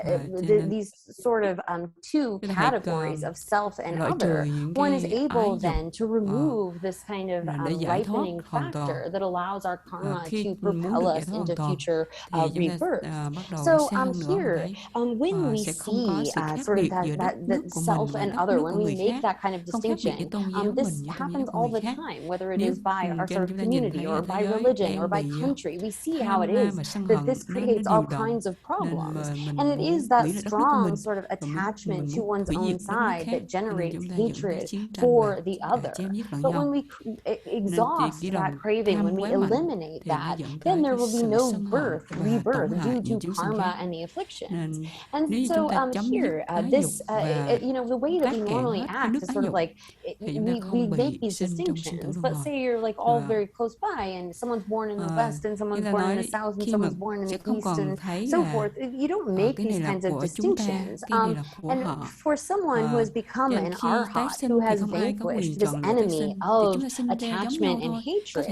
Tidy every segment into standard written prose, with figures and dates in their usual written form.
these sort of two categories of self and other, one is able then to remove this kind of ripening factor that allows our karma to propel us into future rebirth. So here, when we see sort of that self and other, when we make that kind of distinction, this happens all the time, whether it is by our sort of community or by religion or by country. We see how it is that this creates all kinds of problems, and it is that strong sort of attachment to one's own side that generates hatred for the other. But when we exhaust that craving, when we eliminate that, then there will be no rebirth due to karma and the afflictions. And so here, this, the way that we normally act is sort of like, we make these distinctions, but say you're like all very close by and someone's born in the West and someone's born in the South and someone's born in the East and so forth. You don't make these kinds of distinctions. And for someone who has become an arhat, who has vanquished this enemy of attachment and hatred,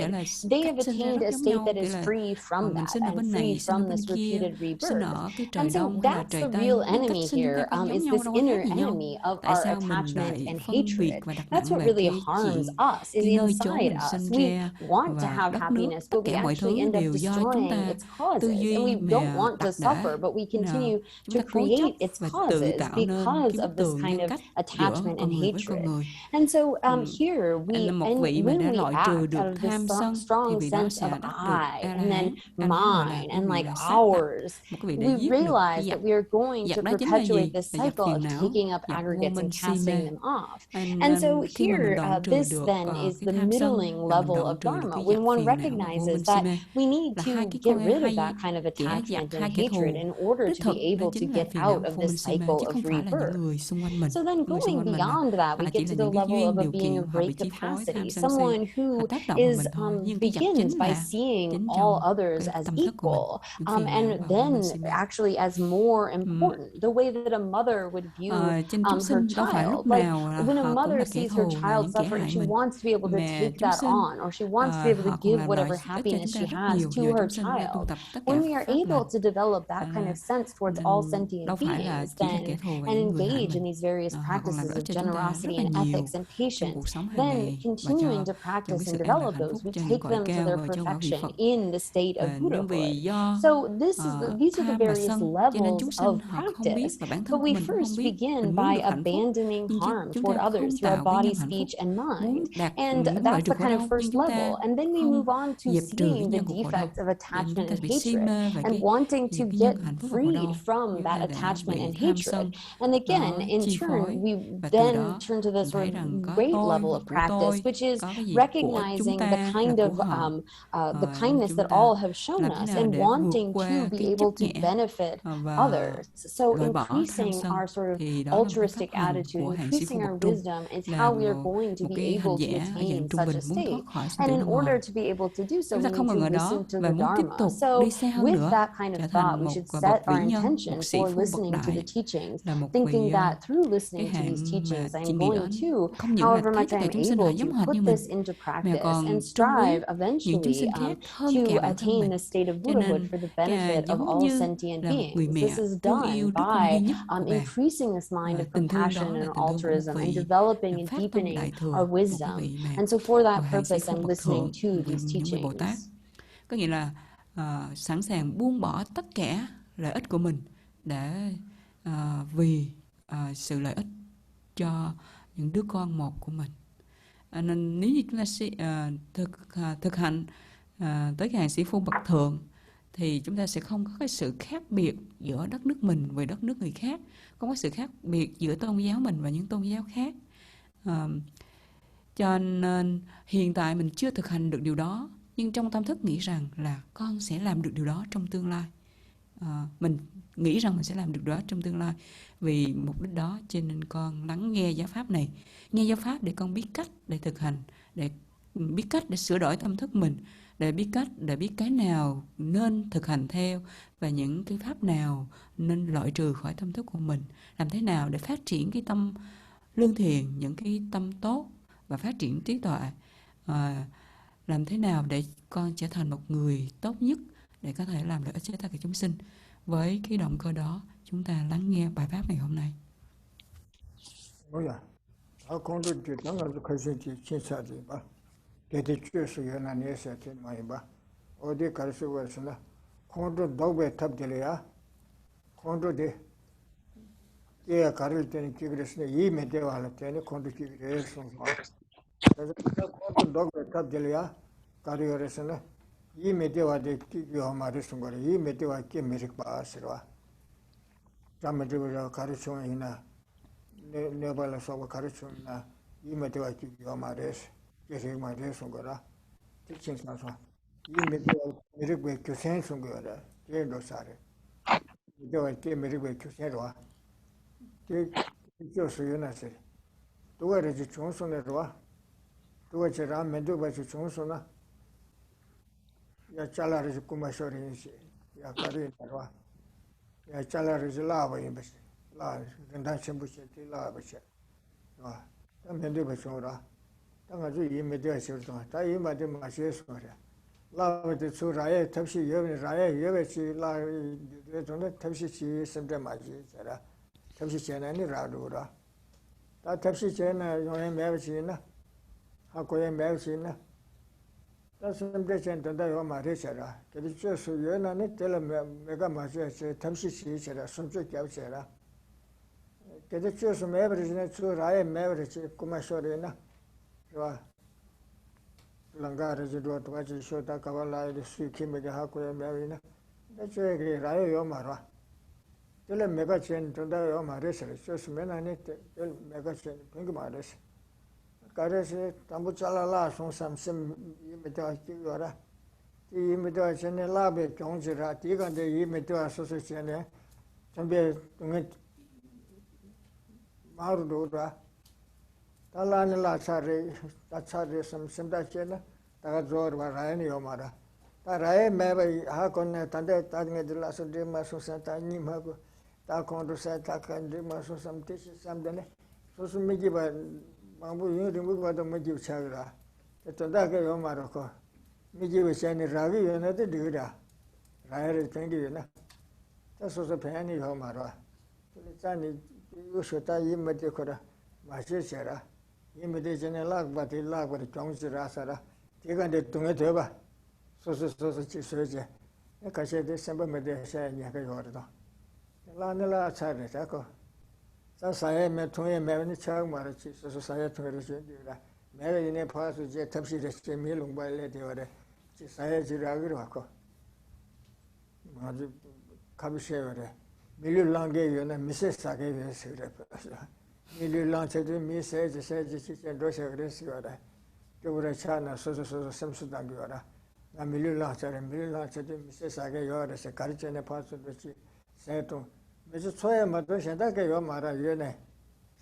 they have attained a state that is free from that and free from this repeated rebirth. And so that's the real enemy here, is this inner enemy of our attachment and hatred. That's what really harms us, is inside us. We want to have happiness, but we actually end up destroying its causes, and we don't want to suffer, but we continue to create its causes because of this kind of attachment and hatred. And so here when we act out of this strong sense of I and then mine and like ours, we realize that we are going to perpetuate this cycle of taking up aggregates and casting them off. And so here, this then is the middling level of Dharma, when one recognizes that we need to get rid of that kind of attachment and hatred in order to be able to get out of this cycle of rebirth. So then going beyond that, we get to the level of a being of great capacity, someone who is begins by seeing all others as equal, and then actually as more important, the way that a mother would view her child. Like when a mother sees her child suffering, she wants to be able to take that on, or she wants to be able to give whatever happiness she has to her child. When we are able to develop that kind of sense towards all sentient beings, then, and engage in these various practices of generosity and ethics and patience, then continuing to practice and develop those, we take them to their perfection in the state of Buddhahood. So these are the various levels of practice, but we first begin by abandoning harm toward others through our body, speech, and mind, and that's the kind of first level. And then we move on to seeing the defects of attachment and hatred and wanting to get freed from that attachment and hatred. And again, in turn, we then turn to the sort of great level of practice, which is recognizing the kind of the kindness that all have shown us and wanting to be able to benefit others. So increasing our sort of altruistic attitude, increasing our wisdom is how we are going to be able to attain such a state. And in order to be able to do so, we need to listen to the Dharma. So with that kind of thought, we should set our intention for listening to the teachings, thinking that through listening to these teachings, I am going to, however much I am able to, put this into practice and strive eventually to attain the state of Buddhahood for the benefit of all sentient beings. This is done by increasing this mind of compassion and altruism and developing and deepening our wisdom. And so for that purpose, I'm listening to these teachings. Có nghĩa là sẵn sàng buông bỏ tất cả lợi ích của mình để vì sự lợi ích cho những đứa con một của mình. Nên nếu như chúng ta sẽ thực hành tới cái hàng sĩ phu bậc thượng thì chúng ta sẽ không có cái sự khác biệt giữa đất nước mình và đất nước người khác, không có sự khác biệt giữa tôn giáo mình và những tôn giáo khác. Cho nên hiện tại mình chưa thực hành được điều đó, nhưng trong tâm thức nghĩ rằng là con sẽ làm được điều đó trong tương lai. Mình nghĩ rằng mình sẽ làm được đó trong tương lai. Vì mục đích đó cho nên con lắng nghe giáo pháp này. Nghe giáo pháp để con biết cách để thực hành, để biết cách để sửa đổi tâm thức mình, để biết cách, để biết cái nào nên thực hành theo và những cái pháp nào nên loại trừ khỏi tâm thức của mình. Làm thế nào để phát triển cái tâm lương thiện, những cái tâm tốt và phát triển trí tuệ. Làm thế nào để con trở thành một người tốt nhất để có thể làm lợi ích cho tất cả chúng sinh. Với cái động cơ đó chúng ta lắng nghe bài pháp ngày hôm nay. 이 메데와데 기교 말했은 거래. 이 메데와 게 메릭 바스라. 잠메데와 가르쳐이나 네발라서 가르쳐이나 이 메데와 기교 말했어. 계속 말했은 거라. 티칭사서 이 메데와 메릭 교센슨 거라. 얘도 사래. 메데와 게 메릭 교센으로 게 교수연하세. 도가르지 총선으로 와. 도가지라 메데와지 총선나 ya chalari kuma shori ya kari tarwa ya chalari lava imbes la ganda chembu cheti lava che wa ta mende ba chora ta ga ju yime de che so ta yima de ma che so ya lava de chu ra ye tabshi ye ra ye ye chi la de zone tabshi chi semde ma ji sara tabshi che na ni ra do ra ta tabshi che na yo ye me chi na ha ko ye me chi na semde chen tanda yo ma re chara ke de che su ye na ne tele mega ma che tamshi chi chara sunche kyao chara ke de che su me bre ne chu ra ye me bre che kuma shore na wa langa re ji do to ji sho ta ka la de su ki me ga ha ko ye me na de che ge ra ye yo ma ra tele mega chen tanda yo ma re chara che su me na ne tele mega chen ping ma re 가르시 담부 잘라라 송삼심 이메다 기거라 이메다 전에 라베 경지라 디간데 이메다 소소시네 전에 동에 마루도라 달라니 라차레 다차레 삼심다체나 다가 조르바 라이니 요마라 다 라에 메베 하콘네 단데 따딩에 들라서 데마소산타 님하고 다 콘도사 타칸데 마소삼티시 삼데네 소수미기바 망부 유림부 바도 메지 차그라 tonda게 yo maroko miji we chani ragi yo na de digra raere tengi yo na ta so so phani yo maro le chani yo shota yimete khora ma che chera yimete chane lag ba chong chira sara tiga de tunge de ba so chi so je ka che de samba me de sha nya ka yo da la ne la cha de ta ko sa saye me tunge me ni cha maro chi so saye tunge ro che digra मेरे इन्हें फास जे तबसी रस्ते में लुंबा लेते वाले जे साया जिरागर वाको माजू कबिशे वाले मिलु लांगे यो ना मिसे सागे वे सिरे मिलु लांग से जो मिसे जैसे जिसे दोसे वाले सिवारा जो वो चाना सो समसुदांगी वाला ना मिलु लांग से जो मिसे सागे यो वाले से कार्य ने फास दोची से तो मुझे सोए मत शेदा के यो मारा यो ने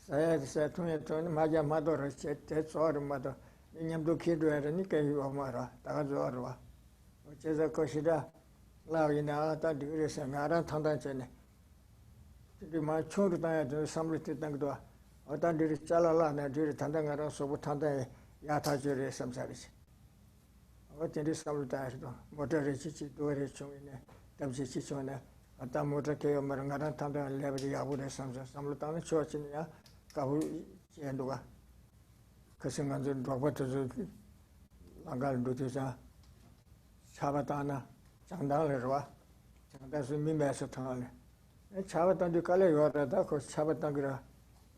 saya tunye maja mador che tsor mado nyamdo kido era ni ke yo mara ta zorwa che za koshida la ina ta dire sa ngara thanda chene ti ma chur ta ya samriti tang do ata dire chala la na dire thanda ngara sobu thanda ya tha jure samsari o te dire samrita do motor chi do re chungine tam chi chona ata motor ke yo mara ngara thanda lebre ya bude samrita na chochini ya 가부 제도가 그 순간은 로버트 나갈 루트자 차바다나 장당을 와 장다스 미메서 통하네 차바단도 깔래 요라다 그 차바단그라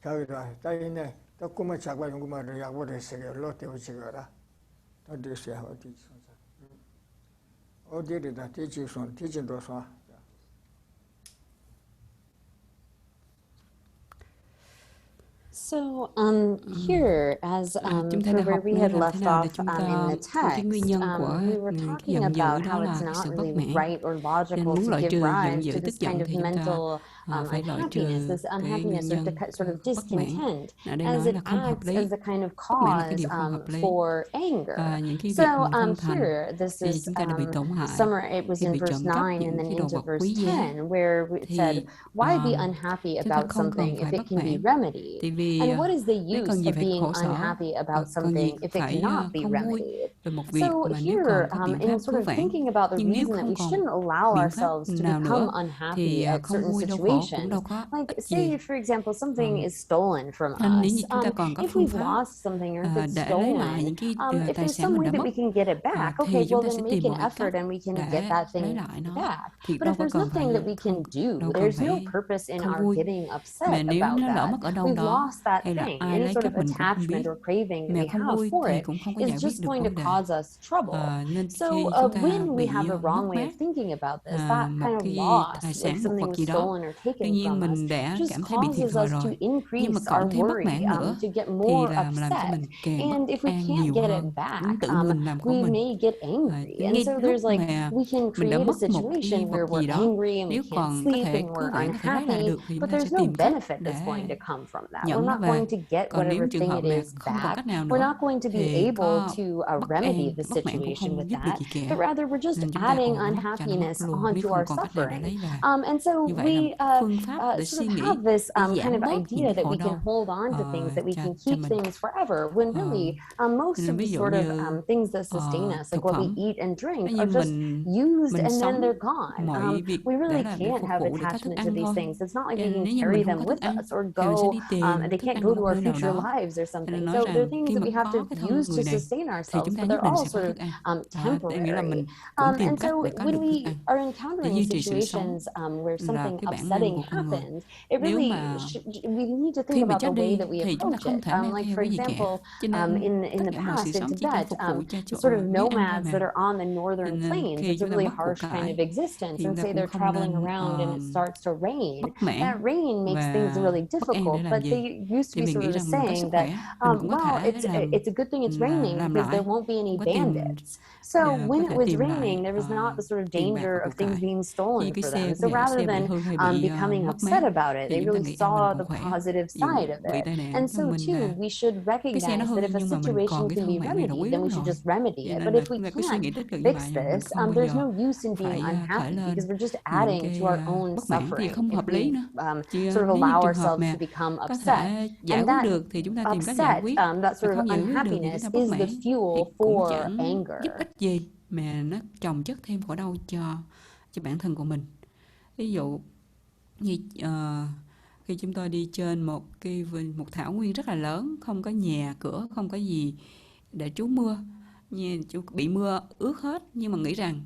자기라 따이네 또 꿈을 잡아 연구만 약보를 세게 로테 오시거라 또 되셔야 어디 선사 어디에다 티지선 티진도서 So here, as for where we had left off in the text, we were talking about how it's not really right or logical to give rise to this kind of mental unhappiness, this unhappiness or sort of discontent, as it acts as a kind of cause for anger. So here, this is it was in verse 9 and then into verse 10, where it said, why be unhappy about something if it can be remedied? thì And what is the lấy use cần gì of phải being khổ sở, unhappy about cần gì something if it phải cannot be không vui remedied? về một việc So mà nếu here, còn có biện pháp in cứu sort of vãn. thinking about the Nhưng nếu reason that không we còn shouldn't allow biện pháp ourselves to nào become nữa unhappy thì at không certain vui đau khổ cũng đâu situations, có like ích say, gì. for example, something is stolen from Nên nếu us. như chúng ta còn có If phương we've pháp lost something or if it's để lấy lại stolen, những cái if tài there's sản some mình way đã that mất, we can get it back, okay, thì chúng well ta then sẽ make tìm an mọi cách effort and we can get để that lấy thing lại nó. back. Thì But đâu if có there's cần nothing phải that we can do, đâu cần there's no phải purpose in không our vui. getting Mà upset nếu about nó lỡ that. mất ở đâu We've đó lost that hay là thing. ai Any lấy sort cắp of mình cũng không attachment biết, or craving that mà we không have vui for thì it cũng không có is giải quyết just được going to vấn đề. cause us trouble. Nên So khi chúng ta when we bị have the mất wrong way of mát thinking about this, that một kind of cái tài loss, like sản, một something vật was gì đó, stolen or tuy taken nhiên from us, mình đã just cảm thấy bị thiệt causes thòi us to rồi, nhưng mà increase cộng our thêm bất worry, mãn nữa to get thì more là làm cho upset. mình càng bất And if we an can't nhiều get hơn, it back, tự mình làm khổ we mình. may get angry. And Ngay so lúc there's like, mà we can mình đã create a mất một cái situation vật where gì we're đó, angry and we nếu can't còn có sleep thể and cứu we're vãn, có thể lấy lại unhappy, được thì chúng but ta sẽ there's no tìm cách benefit that's going để to come from that. We're nhận nó not going về. to get Còn nếu whatever trường thing hợp it mà is không còn back. cách nào We're nữa not going to be thì able có to bất remedy an, the bất mãn cũng situation không with giúp được that, gì cả. but rather we're just Nên chúng ta adding còn mất cho nó mất unhappiness luôn nếu onto không our còn cách nào để suffering. lấy về. And so Như vậy là một we phương pháp để sort suy of nghĩ have this để kind giảm of bớt những idea cái that khổ we can đau hold on to things that we can cho keep mình. things forever, when really most Nên of the ví dụ sort of như things that sustain us, like thực what we phẩm, eat and drink, như are just used mình and then sống they're gone. mọi việc We để really làm để can't phục have vụ để có thức attachment to ăn these thôi. things. It's not like we Nên can nếu như carry mình không them có thức with ăn us or thì mình sẽ go, đi and tìm they thức can't ăn go ở to một our nơi nào future đó. lives or Nên something. nói So they're rằng things khi that mà we have to có cái thân use người to này sustain thì ourselves, chúng ta but nhất they're định all sẽ có sort thức ăn. of Em nghĩ là temporary. mình cũng tìm And cách so để có when được thức we ăn are để encountering duy trì sự sống situations where là something cái bản năng upsetting của con người. happens, it Nếu really mà we need to think khi mà about the chết way đi that we thì chúng ta approach không it. thể mang Like theo for cái gì cả. example, Cho nên in tất the cả mọi sự past in sống chỉ cần Tibet, phục vụ cho the sort of miếng ăn thôi nomads mà. that are on the northern Nên plains, khi it's a chúng ta really mất của harsh kind cải of existence. thì chúng And ta say cũng they're không traveling nên around and it starts to rain. bất mãn That rain makes things và really bất an để difficult. làm But gì. they used to Thì be mình sort nghĩ of rằng mình có sức saying that, khỏe, mình cũng có well, thể it's a good thing it's raining làm because there lại, won't be any cũng có tìm bandits. So when có it thể was tìm lại raining, there was not the sort of tiền bạc danger và of của things cải. being stolen Khi cái for them. xe So rather bị than hư hay bị becoming mất mát upset about it, thì they chúng ta really nghĩ rằng mình saw còn the khỏe. positive Ví dụ side of bị it. tai nạn And của so mình too, là we should cái xe nó recognize that hư if a nhưng mà mình còn situation cái can be thân bạn này là remedied, quý then lắm we should rồi. just remedy Cho it. nên But là if we chúng ta cứ suy can't nghĩ tích cực như fix vậy nhưng mình this, không bao there's giờ no use in being phải khởi unhappy lên because we're just những adding cái to our own bất mãn thì suffering không if hợp lý we nữa. Chứ sort of nếu như allow trường hợp ourselves mà to become có upset. thể giải And quyết that được thì chúng ta tìm cách giải upset, quyết, that mà sort of không giải quyết được thì chúng unhappiness ta bất is the mãn thì fuel cũng for chẳng giúp anger. ích gì mà nó chồng chất thêm khổ đau cho bản thân của mình. Ví dụ như khi chúng tôi đi trên một thảo nguyên rất là lớn, không có nhà cửa, không có gì để trú mưa, bị mưa ướt hết, nhưng mà nghĩ rằng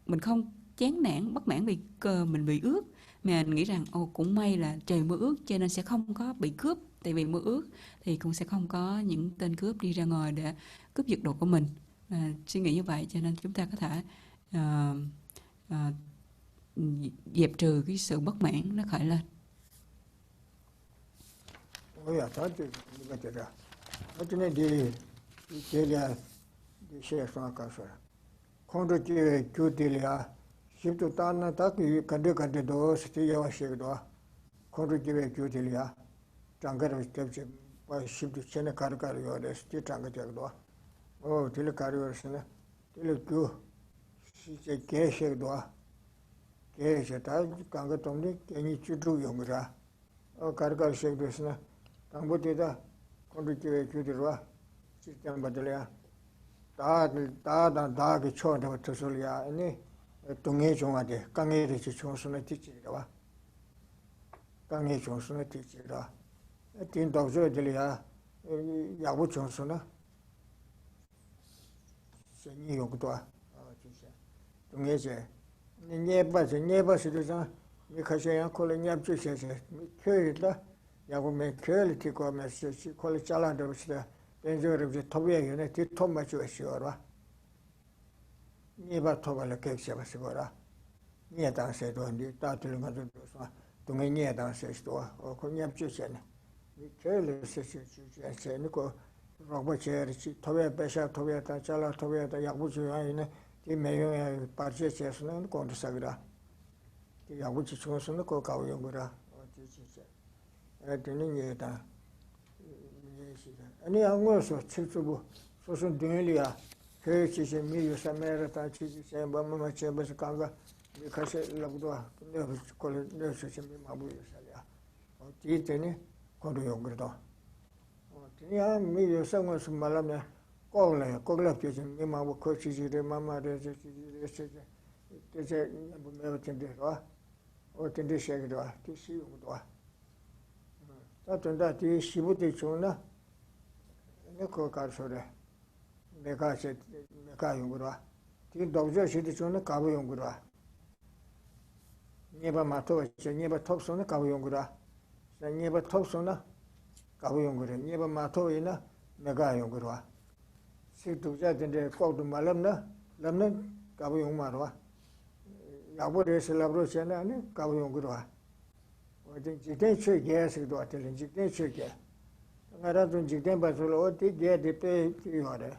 mình không chán nản bất mãn vì mình bị ướt, mà mình nghĩ rằng cũng may là trời mưa ướt cho nên sẽ không có bị cướp, tại vì mưa ướt thì cũng sẽ không có những tên cướp đi ra ngoài để cướp giật đồ của mình. Suy nghĩ như vậy cho nên chúng ta có thể dẹp trừ cái sự bất mãn nó khởi lên. Geshe ta kanga tomni kenyi chudru yungra. Karkar shekdusna. Tangbo tida kondu kiwe kyudirwa. Chitan badalaya. Da ki chonda wa tusulya. Ini tunge chunga de. Kange richi chungsuna tichirwa. Kange chungsuna tichirwa. Tin tawzo diliya. Yabu chungsuna. Senyi yungdwa. Tunge che. Nyeba siduza, mi khashaya kola nyabchu sheshe, mi kyo la, yagu me kyo li tiko me shi kola chalan do shida, benzo ribzi tobiya yune ti tomba chuwa shiwarwa. Nyeba toba la kek sheba sigora. Nye dang se do, ni tatuli nga do swa, dunga nye dang se shidwa, o ko nyabchu shene. Mi kyo li sheshe, ni ko rogba che richi, tobiya besha tobiya ta, chala tobiya ta, yagu chuwa yune, 이 매형에 빠지셔서는 공부사기라. 이 야구치 중에서는 그 가오용거라. 진짜. 애들은 얘다. 아니 한국에서 실수부 소선 등일이야. 그 지시 미유사메라다 지시세 뭐뭐 제버서 간가 이 가서 라고도 근데 걸 내서 좀 마부유사야. 뒤에는 con đường cái đó thì mình giờ sang ngoài sum malam này có là cái gì mình mà có chỉ để mà để cái mình ở trên đó ở trên đó sẽ cái đó thì sử dụng đó ta tuần đó thì sử dụng thì chúng nó có cả số đấy 내가 dùng cái đó thì đầu giờ sẽ thì chúng nó cả dùng cái đó nheba mà thôi chứ nheba thóc xuống nó cả dùng cái đó nheba thóc xuống nó cả dùng cái đó nheba mà thôi nó 내가 dùng cái đó sự tu ra thì có được mà làm nó cả dùng mà đó 야보 레스 라브로 챤나니 가보용 그러와 어디 지대 최게 식도 같은 지대 최게 나라도 지대 바솔 어디 게 데페 요래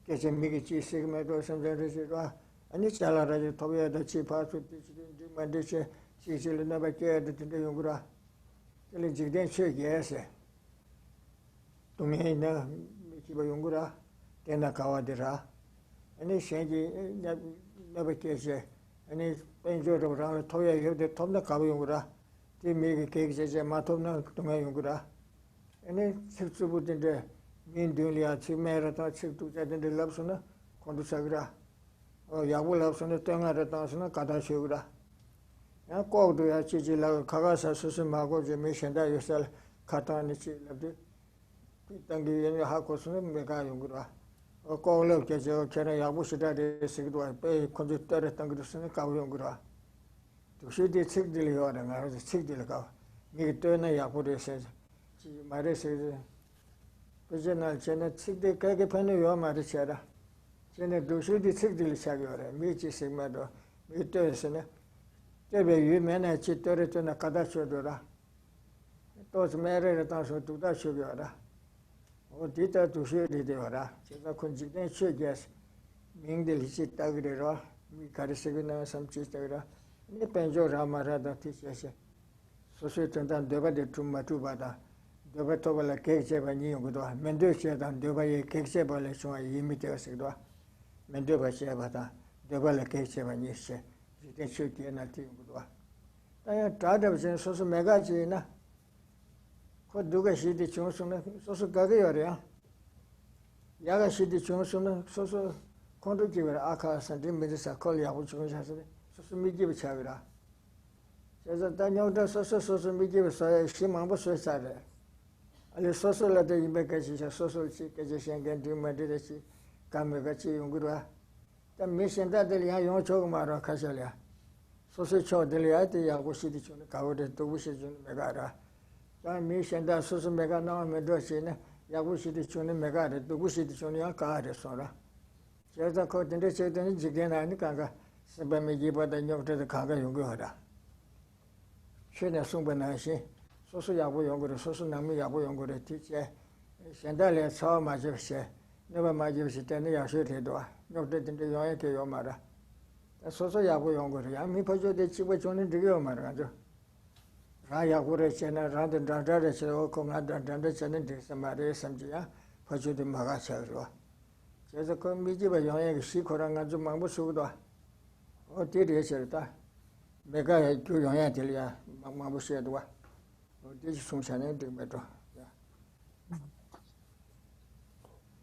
계제 미기 지식매도 섬자르시와 아니 잘라라지 토비야다 치파수 지지 만데체 지실나 바케 데데 용구라 그 지대 최게세 도메나 미키바 용구라 데나 가와데라 아니 셴지 나바케세 아니 벤조로랑 토야 요데 톰나 가보용구라 디미기 계기제제 마톰나 동에 용구라 아니 식수부든데 민둥리아 치메라타 식두자든데 랍스나 콘두사그라 야불랍스나 땡아라타스나 가다시오구라 야 꼭도야 지질라 가가사 수수마고 제 미션다 요살 카타니치 랍디 땅기에 하고스는 메가 용구라 거울로 계저 걔네 야부시다데 시기도 배 컴퓨터에 땅그르스는 가우용구라 도시디 책들이 와는 가서 책들이 가 미기 때는 야부데서 지 말에서 그전에 쟤네 책들 가게 편에 요 말이셔라 쟤네 도시디 책들이 사겨래 미치 생마도 미때서는 때베 유면에 지터에 좀 가다셔도라 또 매래를 따서 두다 쉬겨라 어디다 두셔야 되더라. 제가 군직된 최계스 명들 있다 그래라. 미 가르치거나 삼치다라. 이 벤조라 말하다 티셔세. 소소전단 되바데 tum마투바다. 되바토발라 계제바니 용도. 멘도시다 되바에 계제발레 좀 이미 되었어도. 멘도바시아바다. 되발라 계제바니 세. 이제 최계나 티용도. 다야 다다버진 소소 메가지나 그 누가 시디 중수는 소소 가게 요래야 야가 시디 중수는 소소 콘도기를 아까 산디미드사 콜리하고 중사서 소소 미기비 차비라 그래서 다녀도 소소 미기비서 심망부 소사래 알레 소소라도 이백까지 소소치 깨지 생긴 뒤만들듯이 감매같이 용구라 다 미신다들 야 용초고 말아 가셔야 소소 초들이야 야고 시디 중 가오데 도부시 중 메가라 자 미신다 소소 메가 나오면 도시네 야구시디 촌에 메가레 누구시디 촌이야 가레서라 제가 거든데 제대로 지게나 하니까 선배미 기바다 녀들도 가가 연구하라 최내 송변하시 소소 야구 연구를 소소 남미 야구 연구를 뒤에 현달에 처음 맞으시 내가 맞으시 때는 야셔대도 녀들도 영역에 요 말아 소소 야구 연구를 야미 버저대 집에 존은 되게 말아가지고 야구를 쟤는 라든 다다를 저 공하던 단데 쟤는 대서말에 섬지야 버주도 막아서로 그래서 그 미집에 영향이 시코랑 아주 망부수도 어디에 있었다 내가 그 영향 들이야 망부수에도 어디 송산에 되면도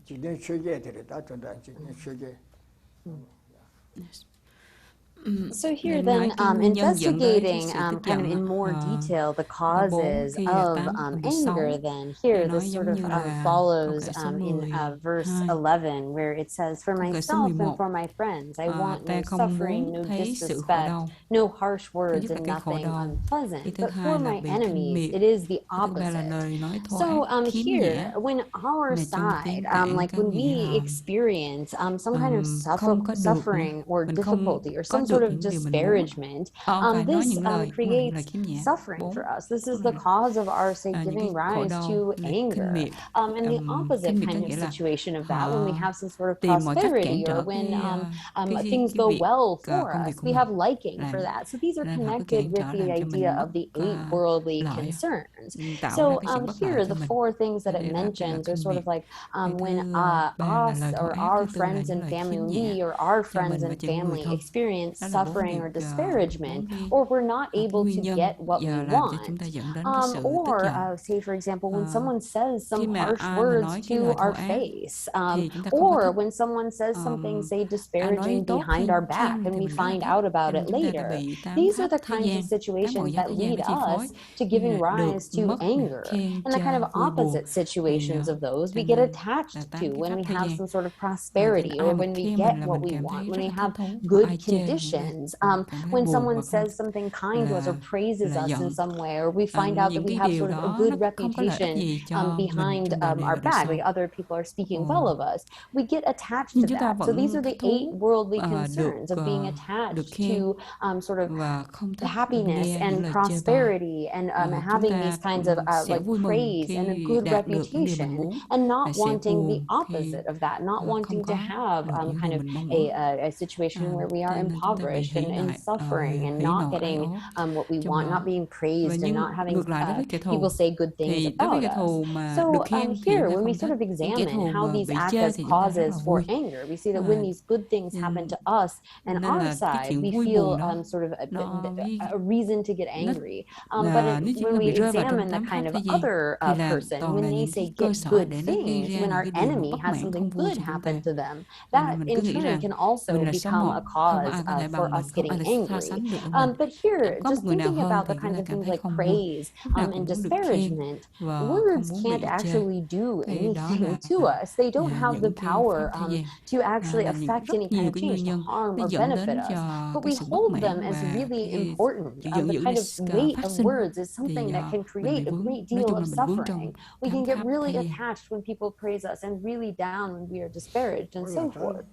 지금 최게 들이다 전다 지금 최게 So here then, investigating kind of in more detail the causes of anger, then here this sort of follows in verse 11 where it says, "For myself and for my friends, I want no suffering, no disrespect, no harsh words and nothing unpleasant. But for my enemies, it is the opposite." So here, when our side, like when we experience some kind of suffering or difficulty or some sort of disparagement, this creates suffering for us. This is the cause of our, say, giving rise to anger. And the opposite kind of situation of that, when we have some sort of prosperity or when things go well for us, we have liking for that. So these are connected with the idea of the 8 worldly concerns. So here, the 4 things that it mentions are sort of like when us or our friends and family, we or our friends and family experience suffering or disparagement, or we're not able to get what we want. Or say, for example, when someone says some harsh words to our face, or when someone says something, say, disparaging behind our back, and we find out about it later. These are the kinds of situations that lead us to giving rise to anger. And the kind of opposite situations of those we get attached to when we have some sort of prosperity, or when we get what we want, when we have good conditions. When someone says something kind to us or praises us in some way, or we find out that we have sort of a good reputation behind our back, like other people are speaking well of us, we get attached to that. So these are the 8 worldly concerns of being attached to sort of happiness and prosperity, and having these kinds of like praise and a good reputation, and not wanting the opposite of that, not wanting to have kind of a situation where we are impoverished and in suffering and not getting what we want, not being praised, and not having people say good things about us. So here, when we sort of examine how these act as causes for anger, we see that when these good things happen to us and our side, we feel sort of a reason to get angry. But when we examine the kind of other person, when they say get good things, when our enemy has something good happen to them, that in turn can also become a cause for us getting angry. But here, just thinking about the kinds of things like praise and disparagement, words can't actually do anything to us. They don't have the power to actually affect any kind of change, to harm or benefit us. But we hold them as really important. The kind of weight of words is something that can create a great deal of suffering. We can get really attached when people praise us, and really down when we are disparaged, and so forth.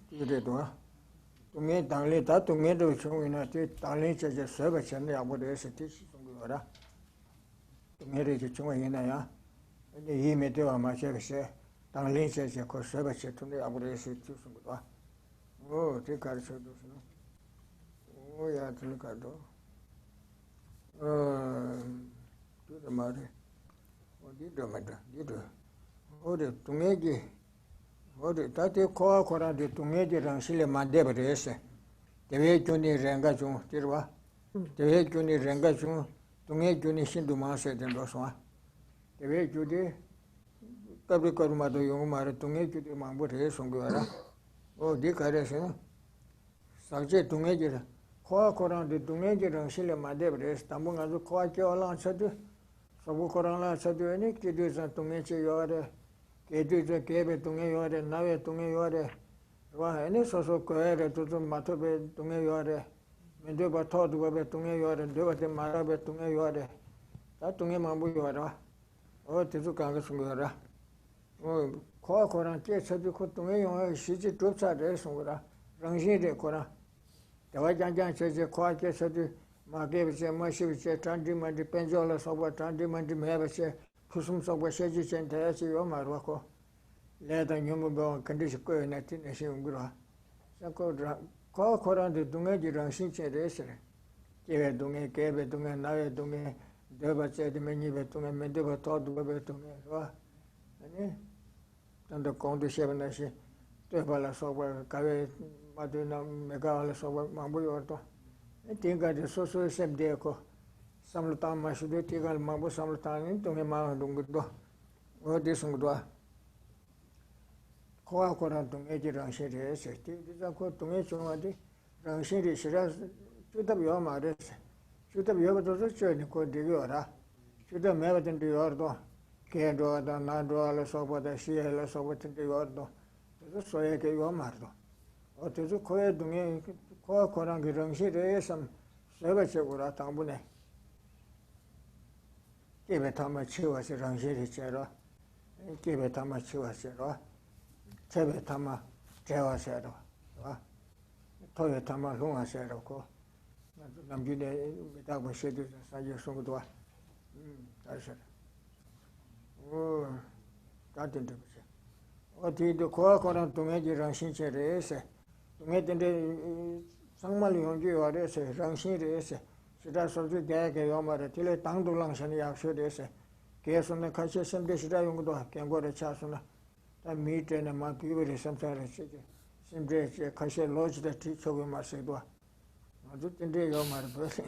Rāzu tīndē yō mā rā bōsi,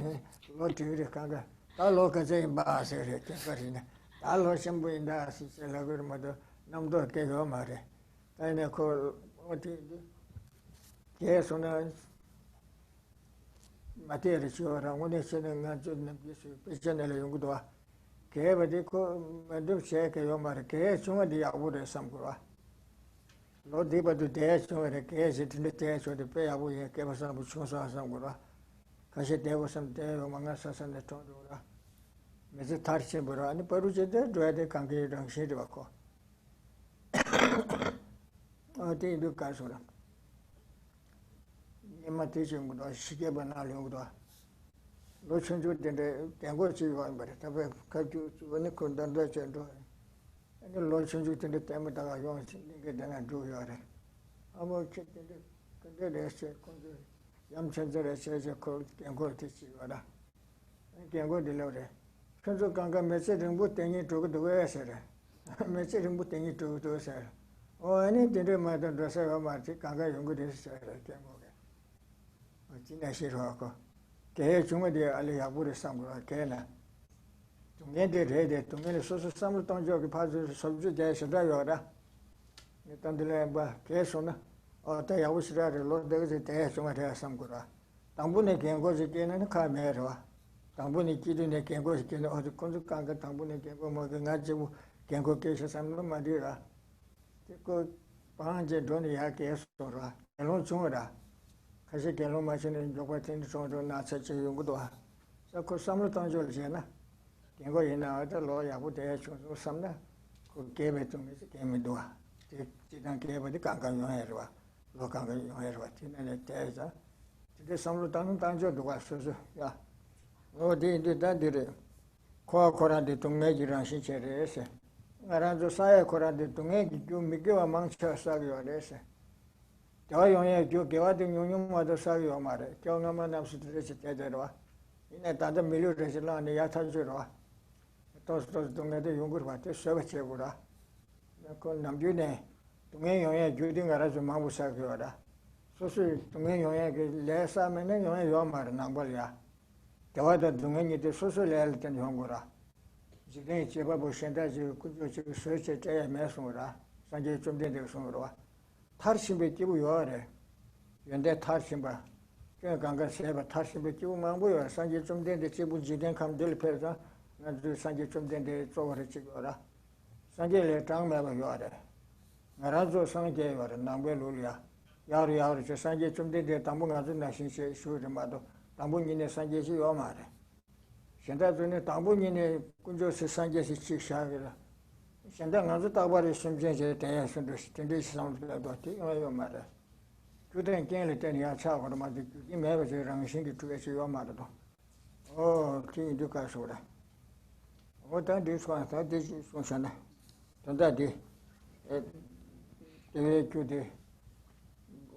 lō tīrī kāngā, tā lō kācā yī bā sē rē, kē kārī nē, tā lō shimbō yī ndā sī sē lā gōrī mā tō, nām tō kē yō mā rē, tā yī nē kō, o tīndē, kē sō nā, mā tē rī chī yō rā, ngō nē shē nē ngā chū nē bī sū, bī chē nē lē yōng kū tō wā, kē bā tī kō, mā tō shē kē yō mā rē, kē chūngā tī yā wū rē sām kū wā. Lo di ba du de cho re ke se tin de cho de pe ya bu ye ke ba sa bu chung sa sa gu ra ka se de bo sam de ro ma nga sa sa ne to do ra me se tar che bu ra ni pa ru che de do de kang ge rang she de ba ko a de du ka so ra ni ma te chung gu do shi ge ba na le gu do lo chung ju de de go chi wa ba ta ba ka ju ne ko dan da che do lo chung ju de te ta ga yo ke dana du yo re amo che de de se ko yam chen de se ko go ti chi wa da go de lo re chen zo gang ga me se ding bu ten yi du ge de se re me se ding bu ten yi du se o ani de ma da do se wa ma ti gang ga yong ge de se re ke mo ge o ji na shi ro ko ke chung de ali ya bu de sam ro ke na tung de de tung ne so so sam tong jo ge pa zo so ju de se da yo da ni tan de le ba ke so na o ta ya u shi ra de lo de ge de chung de sam gu ra tang bu ne ke go ji ke na ka me ro tang bu ni ki de ne ke go ji ke o de kon ju kang ga tang bu ne ke go mo ge nga ji bu ke go ke se sam no ma di ra te ko pa je do ni ya ke so ra lo chung ra ka se ke lo ma chen ni jo ba ten so do na cha che yung gu do sa ko sam lo tang jo le na ke go yin na da lo ya bu de chung so sam na ko ke me tu me ke me do ti dan ke ba di kang kang yo he ra lo kang kang yo he ra ti na ne te za ti de sam lo tang jo do wa so so ya o di da di re ko ra de tu me ji ran shi che re se ngara jo sa ya ko ra de tu me gi ju mi ge wa mang cha sa ge wa re se 저 용에 저 개와든 용용마도 사요 말에 경험만 남수 들으시 때대로 이내 다들 밀려들으시라 내 야타주로 또 동네도 용구를 받대 서버체고라 그 남주네 동해 용에 규定알아서 마부 사교라 소수 동해 용에 그 레사면은 용에 요 말은 남벌이야 저와도 동해니도 소수 레할 때 용구라 지금 제가 보신다 지금 그 서체 때에 매송으라 산제 좀 되는 송으로 탈심배 끼고 요래 연대 탈심바 그냥 강가 세바 탈심배 끼고 망고요 산지 좀 된데 지부 지된 감들 패서 나도 산지 좀 된데 쪼거리 찍어라 산지에 장매바 요래 나라조 산게 요래 남배 룰이야 야르 저 산지 좀 된데 담분 가서 나신시 수르마도 담분이네 산지시 요 말에 현在전에 담분이네 군조스 산지시 찍샤기라现在俺是大把的身边些等下是都是真的是上不了多，因为要买的，就等见了等你要差不多嘛，就你买不就让心里主要是要买的多。哦，这就该说了，我当地说他的说啥呢？当地的，这个就的，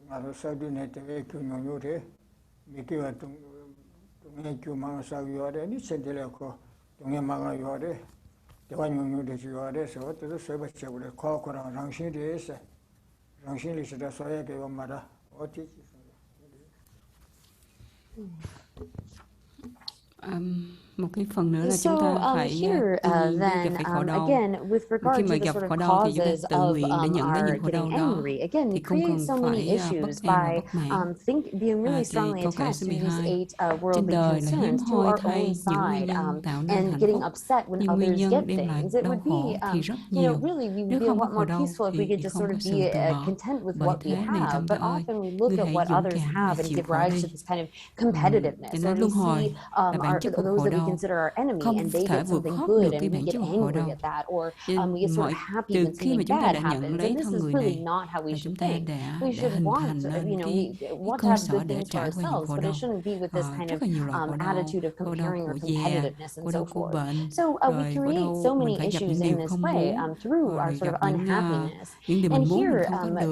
俺说啥的呢？这个就牛的，没给我东就忙啥要的，你现在来说，东也忙要的。대화용용 대지와래서 또 서버체고래 과거랑 랑신리에서 랑신리스다 소야게 엄마라 어찌 một cái phần nữa là chúng ta phải here, then, again, with regard to the sort of causes of our getting angry, again, we create so many issues by being really strongly attached to these 8 worldly concerns to our own side, and getting upset when others get things. It would be, really, we would be a lot more peaceful if we could just sort of be content with what we have, but often we look at what others have and give rise to this kind of competitiveness, or we see those that we consider our enemy and they get something good and we get angry at that, or we get sort of happy when something bad happens, and this is really not how we should think. We should want, we want to have good things for ourselves, but it shouldn't be with this kind of attitude of comparing or competitiveness and so forth. So we create so many issues in this way through our sort of unhappiness. And here,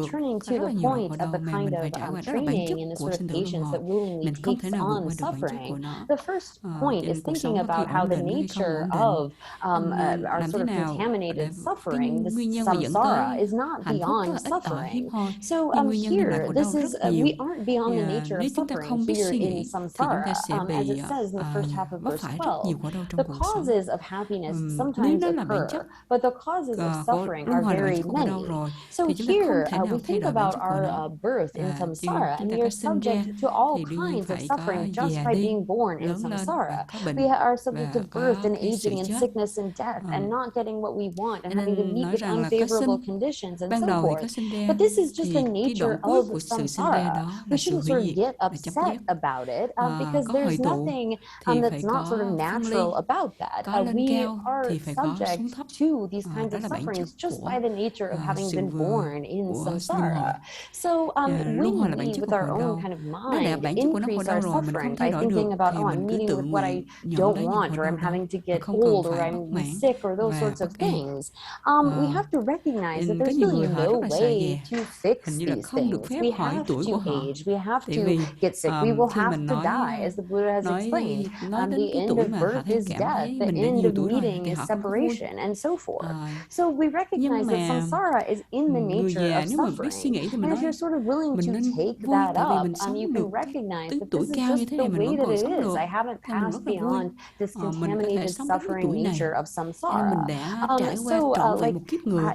turning to the point of the kind of training in the sort of patience that willingly takes on suffering, the first point is thinking thinking about how the nature of our sort of contaminated suffering, this samsara, is not beyond suffering. So here, this is we aren't beyond the nature of suffering here in samsara, as it says in the first half of verse 12. The causes of happiness sometimes occur, but the causes of suffering are very many. So here we think about our birth in samsara, and we are subject to all kinds of suffering just by being born in samsara. We are subject to birth and aging and sickness and death, and not getting what we want, and having to meet with unfavorable conditions and so forth. But this is just the nature of samsara. We shouldn't sort of get upset about it, because there's nothing that's not sort of natural about that. We are subject to these kinds of sufferings just by the nature of having been born in samsara. So when we, with our own kind of mind, increase our suffering by thinking about, oh, I'm meeting with what I don't want, or I'm having to get old, or I'm sick, or those sorts of things, we have to recognize that there's really no way to fix these things. We have to age, we have to get sick, we will have to die, as the Buddha has explained. The end of birth is death, the end of meeting is separation, and so forth. So we recognize that samsara is in the nature of suffering, and if you're sort of willing to take that up, you can recognize that this is just the way that it is. I haven't passed beyond this contaminated suffering nature of samsara.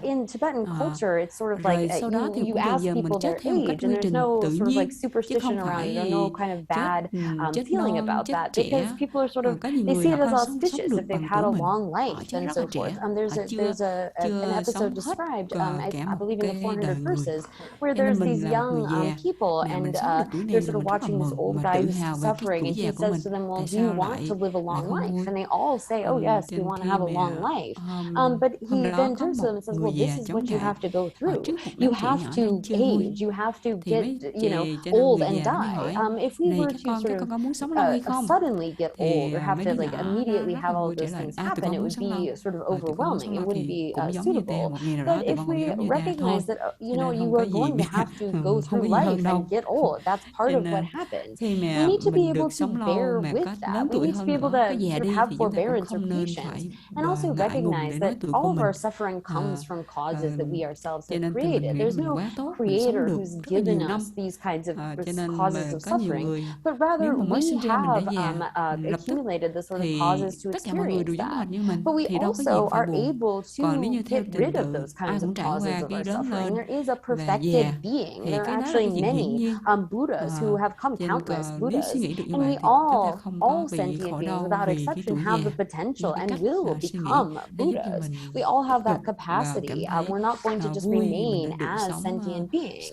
In Tibetan culture, it's sort of like you ask people their age, and there's no sort of like superstition around it, or no kind of bad feeling about that, because people are sort of, they see it as auspicious if they've had a long life and so forth. There's an episode described, I believe in the 400 verses, where there's these young people, and they're sort of watching this old guy who's suffering, and he says to them, well, do you want to live a long life? And they all say, oh yes, we want to have a long life. But he then turns to them and says, well, this is what you have to go through. You have to age, you have to get, old and die. If we were to sort of suddenly get old, or have to like immediately have all of those things happen, it would be sort of overwhelming. It wouldn't be suitable. But if we recognize that, you are going to have to go through life and get old, that's part of what happens. We need to be able to bear with that. We need to be able to sort of have forbearance or patience, and also recognize that all of our suffering comes from causes that we ourselves have created. There's no creator who's given us these kinds of causes of suffering, but rather we have accumulated the sort of causes to experience that. But we also are able to get rid of those kinds of causes of our suffering. There is a perfected being. There are actually many Buddhas who have come, countless Buddhas, and we all sentient beings without exception have the potential and will become Buddhas. We all have that capacity. We're not going to just remain as sentient beings.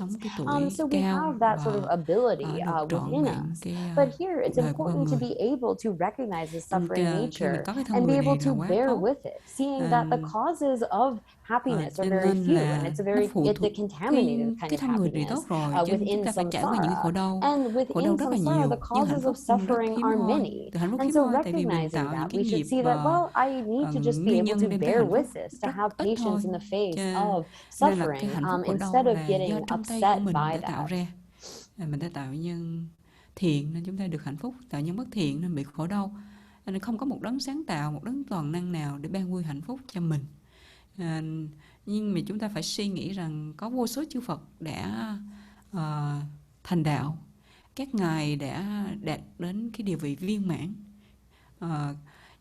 So we have that sort of ability within us. But here it's important to be able to recognize the suffering nature and be able to bear with it, seeing that the causes of happiness are very few, and it's a contaminated kind of happiness within samsara. And within samsara, the causes of suffering are many. And so recognizing that, we should see that, well, I need to just be able to bear with this, to have patience in the face of suffering, instead of getting upset by that. Mình đã tạo nhân thiện nên chúng ta được hạnh phúc, tạo nhân bất thiện nên bị khổ đau. Nên không có một đấng sáng tạo, một đấng toàn năng nào để ban vui hạnh phúc cho mình. Nhưng mà chúng ta phải suy nghĩ rằng có vô số chư Phật đã thành đạo, các ngài đã đạt đến cái địa vị viên mãn.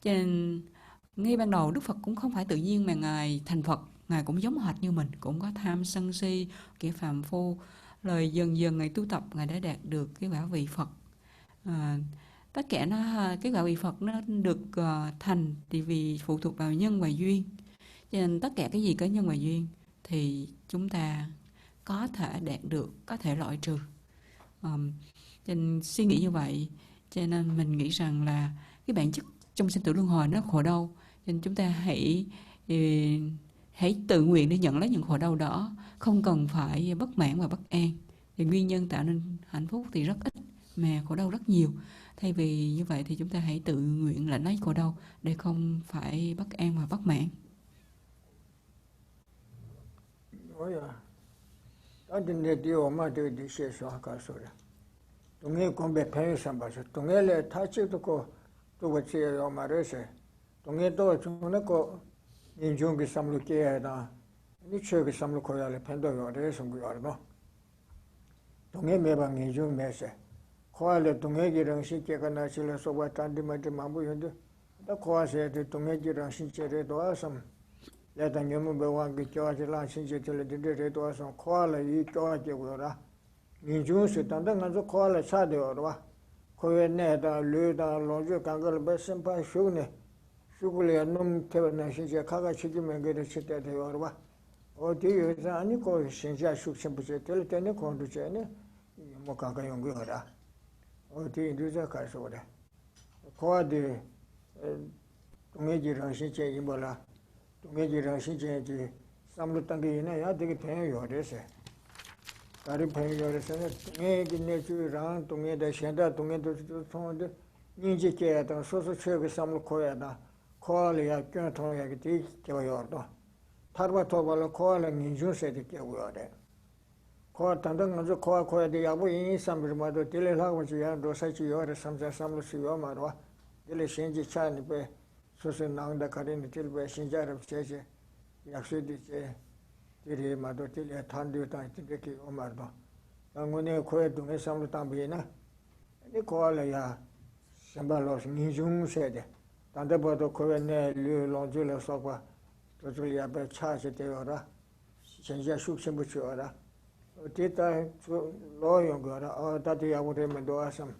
Cho nên ngay ban đầu Đức Phật cũng không phải tự nhiên mà ngài thành Phật, ngài cũng giống hệt như mình, cũng có tham sân si, kẻ phàm phu. Rồi dần dần ngài tu tập, ngài đã đạt được cái quả vị Phật. Tất cả cái quả vị Phật nó được thành thì vì phụ thuộc vào nhân và duyên. Cho nên tất cả cái gì có nhân và duyên thì chúng ta có thể đạt được, có thể loại trừ. Cho nên suy nghĩ như vậy, cho nên mình nghĩ rằng là cái bản chất trong sinh tử luân hồi nó khổ đau. Cho nên chúng ta hãy tự nguyện để nhận lấy những khổ đau đó, không cần phải bất mãn và bất an. Thì nguyên nhân tạo nên hạnh phúc thì rất ít, mà khổ đau rất nhiều. Thay vì như vậy thì chúng ta hãy tự nguyện lãnh lấy khổ đau để không phải bất an và bất mãn. tuwa chiya yo ma re se. Tonge to chungna ko ninjung ki samlu kiya da, ni chiyo ki samlu koya le pendo yo re sungu yo no. Tonge meba ninjung me se. Koa le tonge ki rangshi kiya ka na chila soba tandi mati mambu yundu. Da koa se te tonge ki rangshi kiya re to asam. Leta nyamu be wangi kiya chi lan shin chi tila dinde re to asam. Koa le yi kiya kiya yo ra. Ninjung se tanda nga zo koa le cha de yo ra. Kowe ne da lu da longju kangal be senpa shukne. Shukule ya num tewa na shinja kaka chiki mengere chite de yorwa. O di yu za ani ko shinja shuk chenpu che tele tene kondu che ne mo kaka yungu yora. O di yu za kar so re. Kowa di tunge ji rangshin che yinbo la. Tunge ji rangshin che ji samlu tangi yina ya digi penyo yore se. Kari penyo yore se ne tunge ki ne chu rang tunge da shenda tunge do tonde ninji ke ya tang so so che ke samlu koya da. Koala ya kyun thong ya ki ti kewa yordo. Tarwa toba la koala ninjun se di kewa yore. Koa tanda nganzo koa koya di yabu yin samir mado dili lakwa chi ya dosa chi yore samsa samlu si yo marwa. Dili shinji cha ni pe susu nangda karini dili pe shinja rab che che yaksu di che dili mado dili ya thandiyo tang dili ki yo mardo. Tangone koya dunga samlu tangbi na. Ni koala ya shamba los ninjun se di. Tanda bado kowe ne lu longju le sokwa tozu ya be cha che de ora shenja shuk chenbu che ora tita lo yong ora o ta ti ya wo de me do asam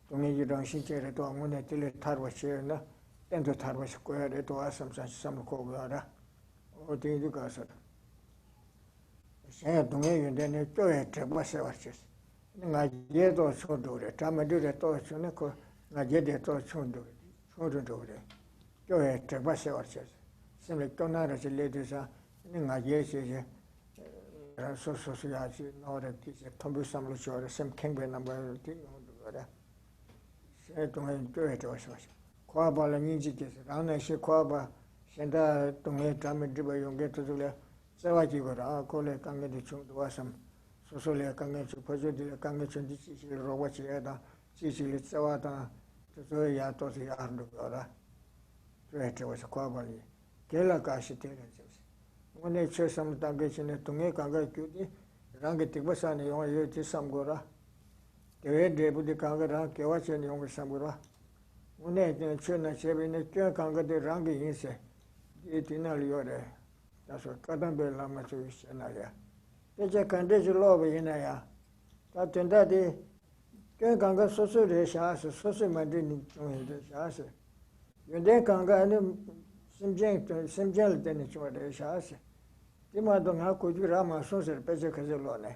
tungi ji dang shin che re to ngone tile tarwa che na endo tarwa che ko re to asam sa sam ko ora o ti ju ka sa shen tungi yun de ne to e tre ba se wa che nga ye do cho do re ta ma de re to cho ne ko nga ye de to cho do 오르도래 교회 대바세 왔어 심리 떠나라지 레드사 내가 예시에 소소소야지 노래티 톰부삼로 쇼를 샘 캥베 넘버를 띵오도래 세동에 교회 들어왔어 과발은 인지께서 라나시 과바 현다 동에 담에 들어 용게 들으려 세와지거라 콜레 강게도 좀 도와섬 소소레 강게 좀 퍼져들 강게 좀 지시를 로버치에다 지시를 세와다 저 야도시 안도 거라 저한테 와서 과발이 결과가시 되는 거지 오늘 최선 단계신에 동해 강가 교디 랑게 tikba산에 용어 여지 삼고라 대외 대부디 강가라 개와천 용어 삼고라 오늘 최나 제비네 꽤 강가들 랑게 인세 이 디날이오래 다소 까담벨라마 주시나야 이제 간데지 로베이나야 다 된다디 꽤 강가 소소레 샤스 소소만데 좀 샤스 연대 강가는 심쟁 때는 좋아해 샤스 이마도 하고 주라마 소소를 빼서 가져로네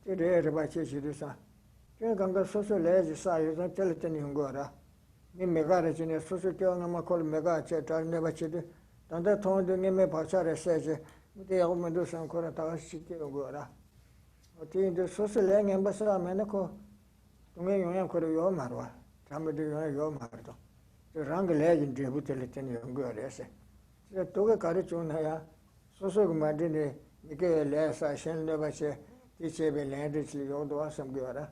이래 바치시도사 꽤 강가 소소레지 사유서 telten 용거라 니 메가르지네 소소 교나마 콜 메가 제tar 네바치데 단다 통도 님에 바차레 세제 무대 오면도 상코라 다시게 용거라 어디인데 소소레 냠바사 메나코 동해 영향 거를 요 말와 잠도 요 말도 저 랑글레진 데부텔 때는 연구하래서 저 도가 가르쳐나야 소소가 만드네 이게 레사 셴레바체 이체베 랜드지 요도 왔음겨라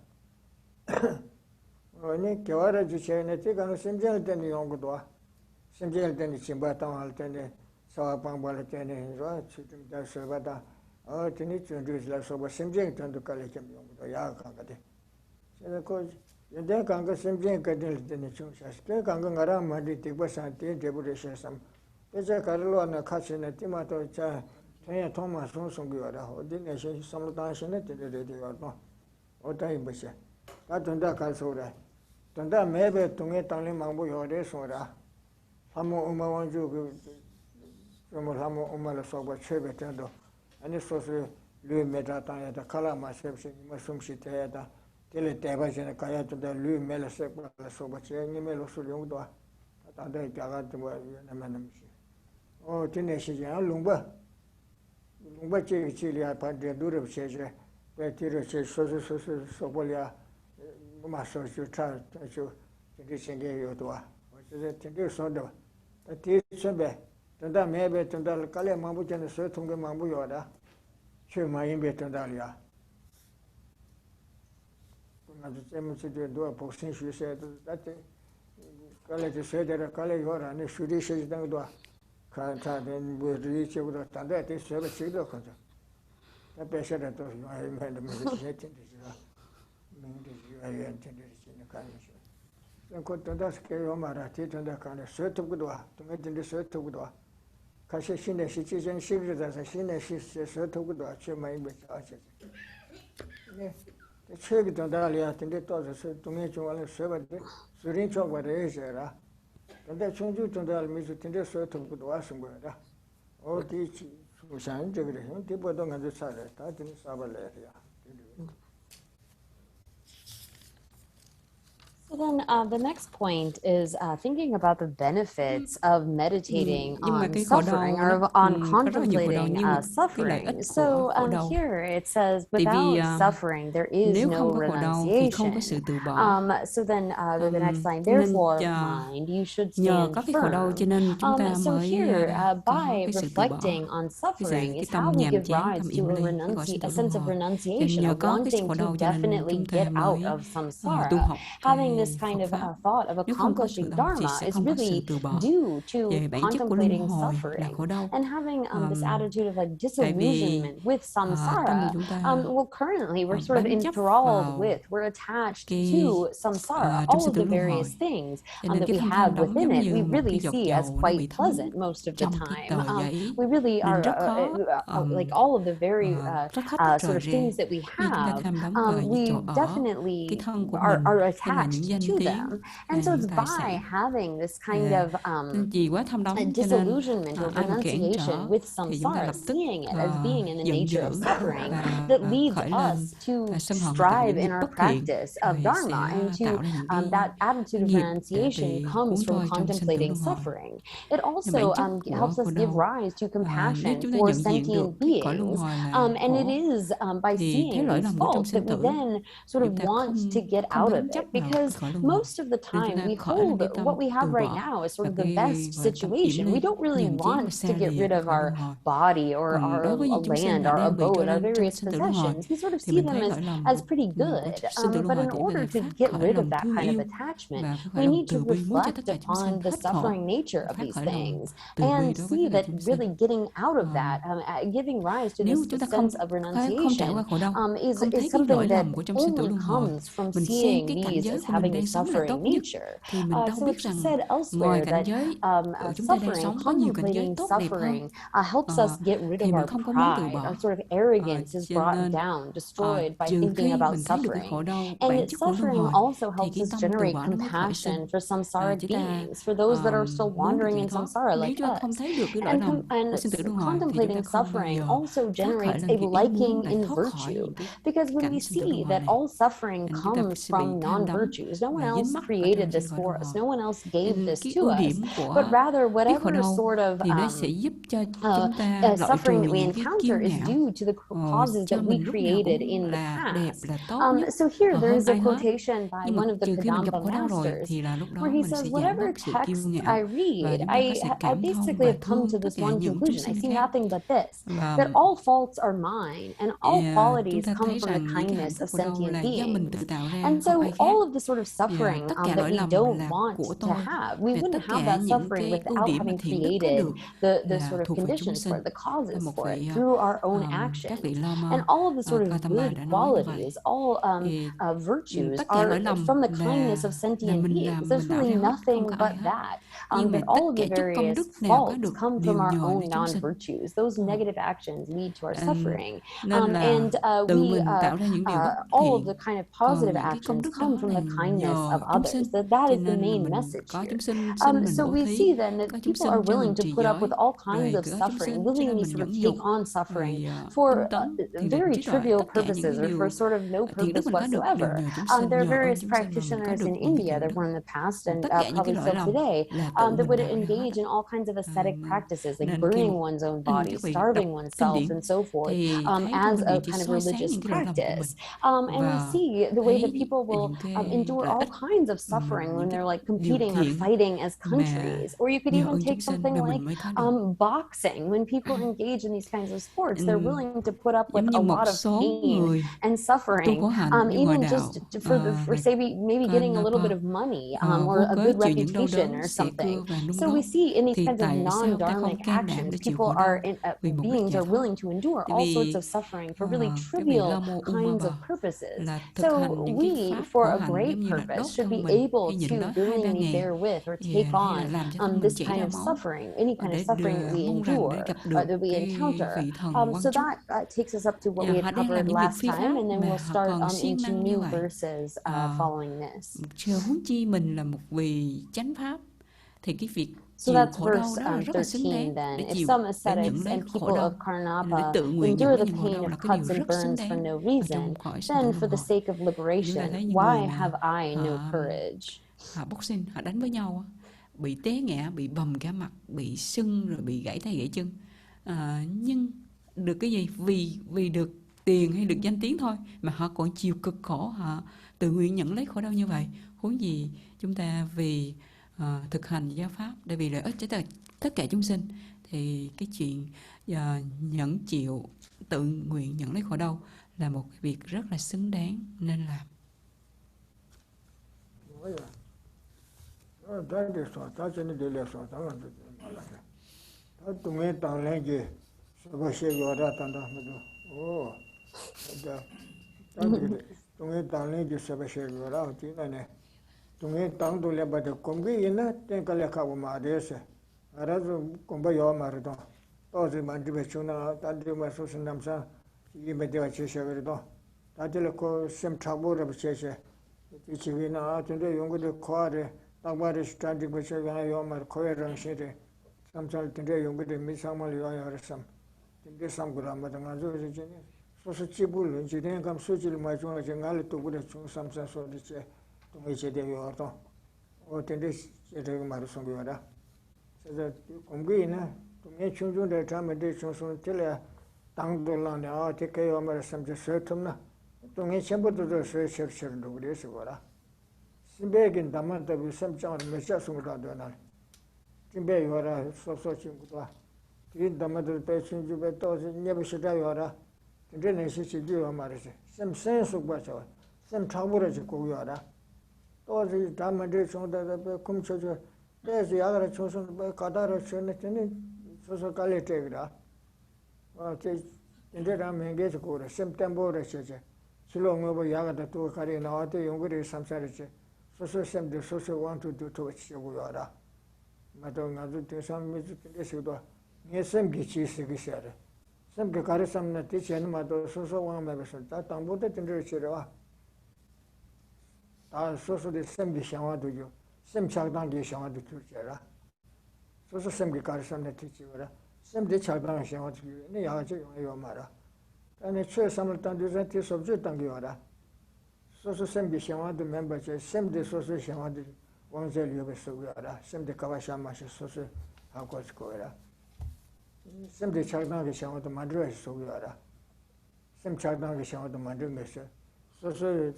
아니 겨와라 주체네 티가는 심지할 때는 연구도 심지할 때는 심바탕 할 때는 사방발 때는 저 지금 다 서바다 어디니 준비를 해서 심지할 때도 갈래좀 연구도 야가가데 제가 그 연대 강가 심지에 가들 때는 좀 사실 강가 가라 마디 티바산테 데부레셔섬 이제 가르로나 카시네 티마토 차 그냥 통마 송송기와라 어디네 시 섬다시네 데데데와도 어다이 버셔 다 돈다 갈소라 돈다 매베 동에 땅리 망부 요래 소라 함모 우마원주 좀 함모 우마를 소바 쳬베텐도 아니 소스 르메다 땅에다 칼라마 쳬시 마숨시테다 텔레 대바시네 가야도다 르멜세 소바 쳬니멜로 소용도 다데 자가도 나만남시 티네시야 룽바 치리아 판데 두르 쳬제 베티르 쳬 소소소소 소볼이야 마소슈 차초 디생게 요도와 어제 텐데 손도 티쳬베 던다 메베 던다 칼레 마부체네 소통게 마부 요다 쳬마인베 던다리아 아주 재밌게 도 복싱 쉬세도 다때 Kale to say that a kale or an issue says don't do. Can't then with reach over the standard, this service. The patient at those I made a meditation. I intended in the kindness. Then could the dust carry on my tit and the kind of sort of good to make the sort of good. Kashina, she is and she as a sinner, she's a sort of good she may be arches. The check on Dalia and the toss to make you all a servant, so reach over the Asia. And that change you to the music in the sort of good washing weather. All teach who shine to him, people don't understand it. I didn't have a letter. So then the next point is thinking about the benefits of meditating on suffering or on contemplating suffering. So here it says, without suffering, there is no renunciation. So then the next line, therefore, mind, you should stand firm. So here, by reflecting on suffering is how we give rise to a sense of renunciation, of wanting to definitely get out of samsara. Having this kind of thought of accomplishing dharma is really due to contemplating suffering and having this attitude of like disillusionment with samsara. Well, currently we're sort of enthralled with, we're attached to samsara, all of the various things that we have within it. We really see as quite pleasant most of the time. We really are like all of the very sort of things that we have. We definitely are attached to them. And so it's by having this kind of disillusionment or renunciation with samsara, seeing it as being in the nature of suffering, that leads us to strive in our practice of dharma, and to that attitude of renunciation comes from contemplating suffering. It also helps us give rise to compassion for sentient beings, and it is by seeing these faults that we then sort of want to get out of it, because most of the time we hold what we have right now as sort of the best situation. We don't really want to get rid of our body or our land, our abode, our various possessions. We sort of see them as pretty good. But in order to get rid of that kind of attachment, we need to reflect upon the suffering nature of these things and see that really getting out of that, giving rise to this sense of renunciation is something that only comes from seeing these as having a suffering nature. So it's said elsewhere that suffering, contemplating suffering, helps us get rid of our pride. Our sort of arrogance is brought down, destroyed by thinking about suffering. And suffering also helps us generate compassion for samsaric beings, for those that are still wandering in samsara like us. And contemplating suffering also generates a liking in virtue, because when we see that all suffering comes from non-virtues, no one else created this for us, no one else gave this to us, but rather whatever sort of suffering that we encounter is due to the causes that we created in the past. So here there is a quotation by one of the Kadamba masters where he says, whatever text I read, I basically have come to this one conclusion. I see nothing but this, that all faults are mine and all qualities come from the kindness of sentient beings. And so all of the sort of suffering that we don't want to have, we wouldn't have that suffering without having created the sort of conditions for it, the causes for it, through our own actions. And all of the sort of good qualities, all virtues are from the kindness of sentient beings. There's really nothing but that. That all of the various faults come from our own non-virtues. Those negative actions lead to our suffering. And all of the kind of positive actions come from the kindness of others. That is the main message here. So we see then that people are willing to put up with all kinds of suffering, willingly sort of take on suffering for very trivial purposes or for sort of no purpose whatsoever. There are various practitioners in India that were in the past and probably still today that would engage in all kinds of ascetic practices, like burning one's own body, starving oneself, and so forth, as a kind of religious practice. And we see the way that people will endure endure all kinds of suffering when they're like điều competing or kiện fighting as mà countries. Or you could nhờ even ơn take chúng sinh something mà like mình mới có được. boxing. When people engage in these kinds of sports, they're willing to put up with Giống như a một lot of số pain người and tu suffering, khổ hạnh như ngoài even đạo just for say maybe getting a little bit of money or vô a cớ good chịu những đau reputation đớn, or xẻ something. cưa và nung So we đốt. see in these Thì kinds of tại sao ta non-dharmic không can đảm actions, để chịu people khổ đau are vì mục đích beings giải are thoát? willing to endure Tại all vì sorts of suffering for really cái vị trivial La Mô kinds of Bờ purposes. là thực So hành những cái we, pháp for khổ a hạnh great giống như là purpose, đốt should thân be mình able hay nhịn to đói 2-3 willingly ngày bear with or take hay là on làm cho thân mình this chảy kind ra of máu suffering, any kind of để suffering that we mong rằng để endure gặp or được that we cái encounter. vị thần So quan chúc. that takes us up to what we had Họ đang làm covered những việc last phi time, pháp and then mà we'll họ start còn siêng into năng như new vậy. verses following this. Huống chi mình là một vị chánh pháp thì cái việc So chịu that's khổ đau verse đó là rất là xứng 13 đáng then. để If chịu, some để nhận ascetics lấy and khổ people of đau, để Karnapa tự nguyện nhận endure lấy the những khổ pain đau of là cái điều cuts and rất xứng burns for đáng no ở reason, trong cõi sanh then tử for luân the hồi. sake of Chúng ta liberation, thấy những why người mà have I no courage? họ boxing, họ đánh với nhau, bị té ngã, bị bầm cả mặt, bị sưng rồi bị gãy tay gãy chân, nhưng được cái gì? Vì được tiền hay được danh tiếng thôi mà họ còn chịu cực khổ, họ tự nguyện nhận lấy khổ đau như vậy. Huống gì chúng ta vì thực hành giáo pháp để vì lợi ích cho tất cả chúng sinh, thì cái chuyện nhẫn chịu tự nguyện nhận lấy khổ đau là một việc rất là xứng đáng nên làm. Tungé tang tu le ba de komgi ina ten kale ka bu ma de se ara zo komba yo ma ro to zi ma di be chuna ta di ma so sin nam sa yi me de wa che she ge do ta de le ko sem cha bo re che she ti chi wi na tu de yong de ko de ta ba de sta di be che ga yo ma ko ye rang she de sam cha de yong de mi sa ma le yo ya sam de sam gu ra ma da nga zo je je ne so so chi bu lu ji de kam so chi le ma chung je nga le tu bu de chung sam sa so de che 동의 제대로 또 어떤데 제대로 말을 송교하다. 그래서 공부이나 동의 충분히 담은데 총선 틀려 당돌라네 어떻게 요말 삼지 서tum나 동의 전부도 서셔셔도 그래서 거라. 신배긴 담한테 삼장을 몇자 송도도 날. 신배 요라 소소친구도 이 담한테 배신주배 또 녀버시다 요라. 근데 내시 지지요 말이지. sem 봐서 sem 차부러지 고요하다. 또지 담만데 총다다 kumchojo 대지 야가라 총선 가다라 쳔네 소소 갈레테그라 제 인데라 맹게스 고라 셈템보라 쳔제 슬롱어버 야가다 또 가리 나와도 용거리 삼사르지 소소 셈데 소소 want to do 치고요라 마도 나도 대상 미지 근데서도 녜셈 기치스기샤레 셈게 가리 삼나 티체는 마도 소소 왕매버서 다 당보다 된들 치러와 다 소소의 셈기 상황도요. 셈 작당기 상황도 줄지라. 소소 셈기 가르쳤네 티치거라. 셈대 작당 상황도 네 야지 용해요 말아. 아니 최삼을 단두자 티 sobje 당기와라. 소소 셈기 상황도 멤버제 셈대 소소 상황도 원sel이요 bes어요라. 셈대 가바샤마시 소소 하고 싶어라. 셈대 작당기 상황도 만들어 있어요라. 셈 작당기 상황도 만들면서 소소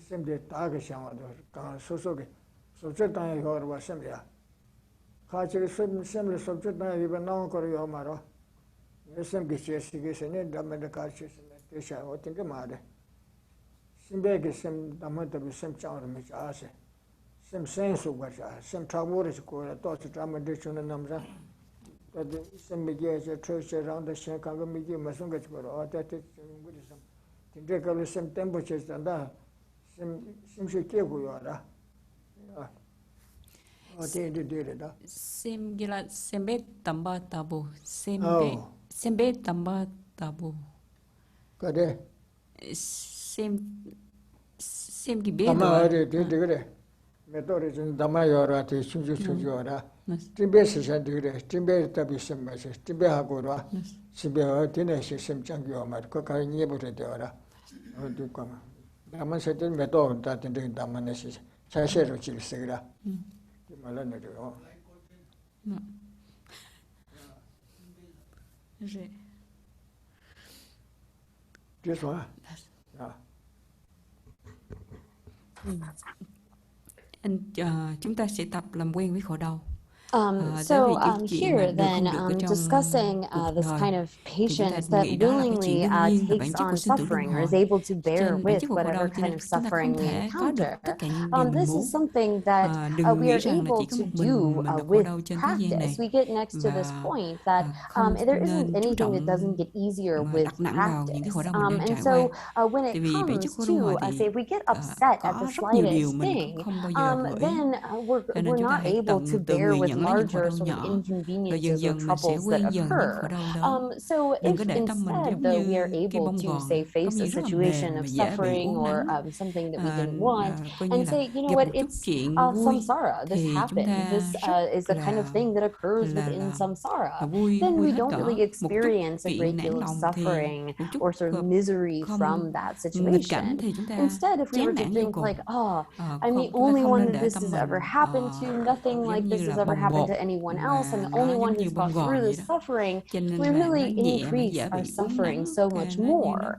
셈데 다게 상황도 강 소소게 소적당에 거르와 셈이야. 같이 셈을 소적당에 입에 나온 거요 말어. 셈게 제시게서는 담에 같이 대샤 어떤 게 말해. 심배게 셈 담아도 셈 짜오르 미 아세. 셈 센스 거자. 셈 타보르스 거라 또 담에 대주는 남자. 또 셈게 제 트셔 라운드 셈카가 미기 무슨 거 거라. 어때 우리 셈 근데 그 셈 템포 체스한다. 심시 깨고요 알아. 어디에 되려다. Xem ghi là xem bé tầm ba tabu, xem bé tầm ba tabu. 그래. xem cái bé 아마 đó. 어디 그래. 메토리 좀 담아요라 대 심지 주죠라. 팀베스선 그래. 팀베 답이 심마시. 팀베하고라. 집에 어디네 시스템 장교 말 그거 이해부터 되어라. 어디 거만. 다만 세들 메도 다든지 담만에시 자세로 질서라. 말하네요. Rồi. 그래서 아. Chúng ta sẽ tập làm quen với khổ đau. Here then, discussing this kind of patience that willingly takes on suffering or is able to bear with whatever kind of suffering we encounter. This is something that we are able to do with practice. We get next to this point that there isn't anything that doesn't get easier with practice. And so when it comes to, say, if we get upset at the slightest thing, then we're not able to bear with larger sort of inconveniences or troubles that occur. So if instead, though, we are able to, say, face a situation of suffering or something that we didn't want, and say, you know what, it's samsara, this happened, this is the kind of thing that occurs within samsara, then we don't really experience a great deal of suffering or sort of misery from that situation. Instead, if we were to think like, oh, I'm the only one that this has ever happened to, nothing like this has ever happened to anyone else, I'm the only one who's gone through this suffering, we really increase our suffering so much more.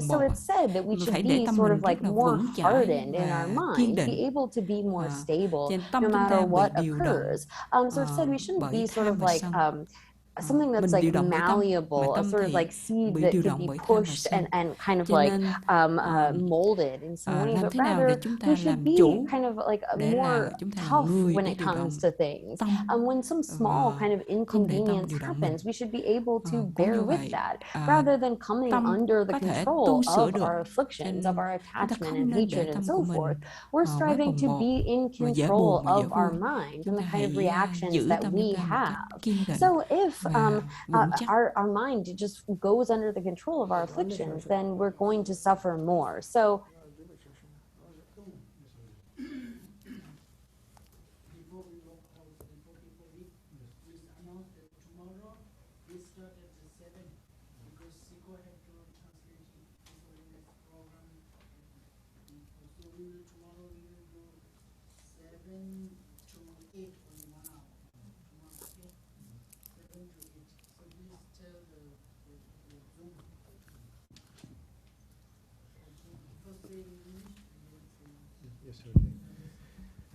So it's said that we should be sort of like more hardened in our mind, be able to be more stable no matter what occurs. So it's said we shouldn't be sort of like something that's like malleable, a sort of like seed that could be pushed and kind of like molded in some way, but rather we should be kind of like more tough when it comes to things. When some small kind of inconvenience happens, we should be able to bear with that rather than coming under the control of our afflictions, of our attachment and hatred and so forth. We're striving to be in control of our mind and the kind of reactions that we have. So if our mind just goes under the control of our afflictions, then we're going to suffer more. So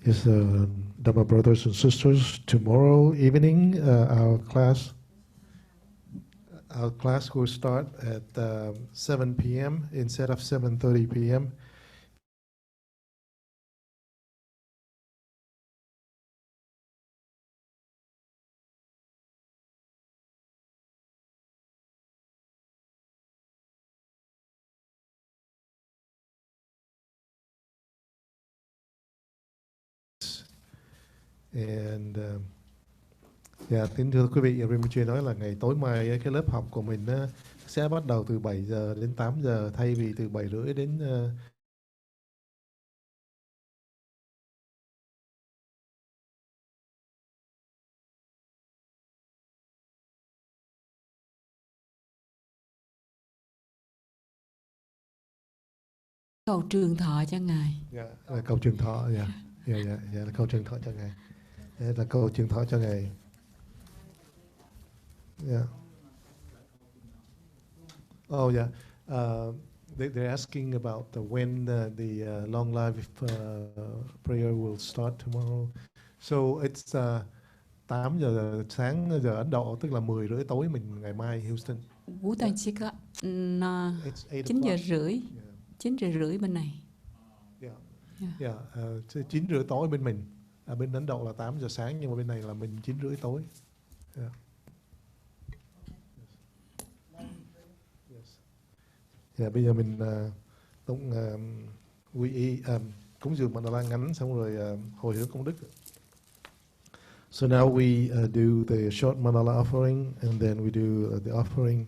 Yes, Dhamma brothers and sisters, tomorrow evening our class will start at 7 p.m. instead of 7:30 p.m. And kính thưa quý vị, Rinpoche nói là ngày tối mai cái lớp học của mình sẽ bắt đầu từ 7 giờ đến 8 giờ thay vì từ 7 rưỡi đến cầu trường thọ cho ngài. Là cầu trường thọ, là cầu trường thọ cho ngài. Là cầu trường thọ cho ngài. Oh yeah. They're asking about when the long life prayer will start tomorrow. So it's 8 giờ sáng giờ Ấn Độ, tức là 10 rưỡi tối mình ngày mai Houston. Vũ Tài chỉ có 9 giờ rưỡi. 9 giờ rưỡi bên này. 9 rưỡi tối bên mình. Bên Ấn Độ là 8 giờ sáng nhưng mà bên này là mình 9 rưỡi tối. Bây giờ mình tụng quy y cúng dường mandala ngắn xong rồi hồi hướng công đức. So now we do the short mandala offering and then we do the offering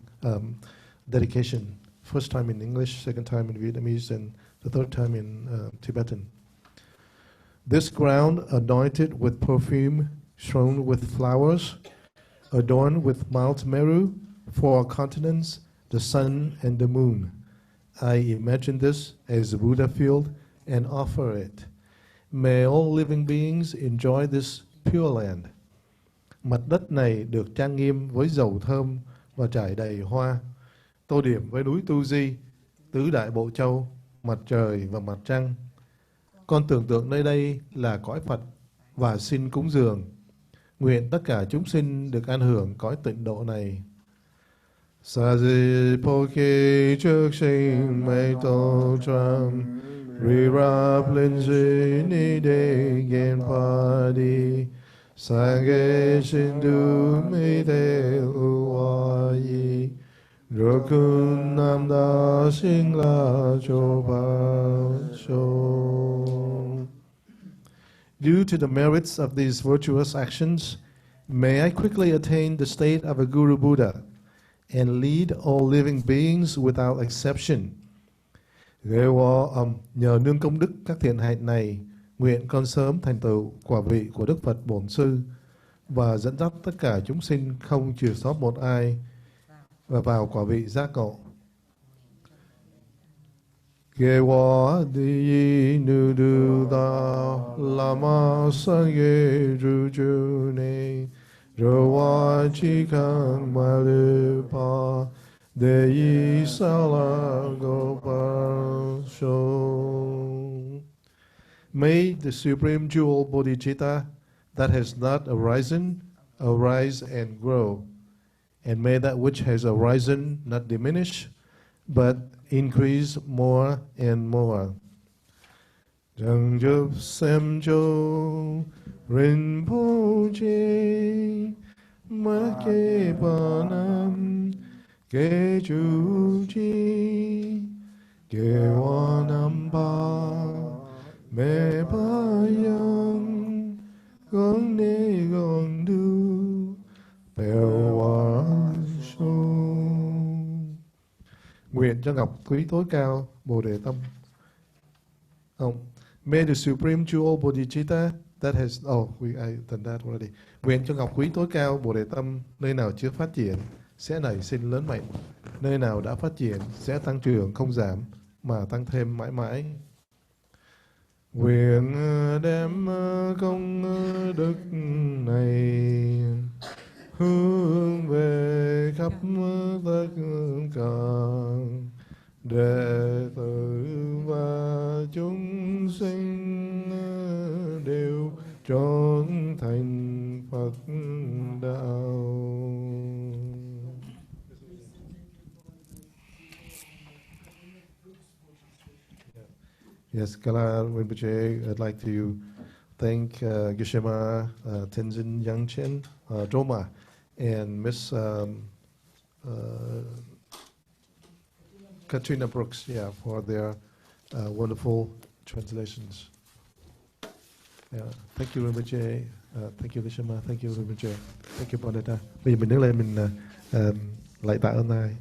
dedication. First time in English, second time in Vietnamese, and the third time in Tibetan. This ground anointed with perfume, strewn with flowers, adorned with Mount Meru, 4 continents, the sun and the moon. I imagine this as a Buddha field and offer it. May all living beings enjoy this pure land. Mặt đất này được trang nghiêm với dầu thơm và trải đầy hoa, tô điểm với núi Tu Di, tứ đại bộ châu, mặt trời và mặt trăng. con tưởng tượng nơi đây là cõi Phật và xin cúng dường. Nguyện tất cả chúng sinh được an hưởng cõi tịnh độ này. Sa di po ke trước sinh mây tô trăm ri rap lên duy ni đề gen pa đi sa ge sinh du mi te u wa yi ro kun nam da sinh la cho ba cho. Due to the merits of these virtuous actions, may I quickly attain the state of a Guru Buddha and lead all living beings without exception. Nhờ nương công đức các thiện hạnh này, nguyện con sớm thành tựu quả vị của Đức Phật Bổn Sư và dẫn dắt tất cả chúng sinh không trừ sót một ai và vào quả vị giác ngộ. Ge wa di nu du da lama sangye ru ju ne ro wa chi kan ma lu pa de yi sa la go pa so. May the supreme jewel Bodhicitta that has not arisen arise and grow, and may that which has arisen not diminish but increase more and more. Jang Jup Sem Jo Rinpoche Ma Ke Ba Nam Ke Chu Chi Ke Wa Nam Ba Me Ba Yang Gong Ne Gong Du Bèo Wa Sho. Nguyện cho ngọc quý tối cao Bồ Đề Tâm. May the supreme jewel Bodhicitta that has I done that already. Nguyện cho ngọc quý tối cao Bồ Đề Tâm nơi nào chưa phát triển sẽ nảy sinh lớn mạnh, nơi nào đã phát triển sẽ tăng trưởng không giảm mà tăng thêm mãi mãi. Nguyện đem công đức này hướng về khắp tất cả đệ tử và chúng sinh đều trọn thành Phật đạo. Yes, Kala Rinpoche, I'd like to thank Geshe Tenzin Yangchen Droma and Miss Katrina Brooks, for their wonderful translations. Thank you, Rinpoche. Thank you, Geshe. Thank you, Rinpoche. Thank you, Bodhisattva. Bây giờ mình đứng lên mình lạy tạ ơn Ngài.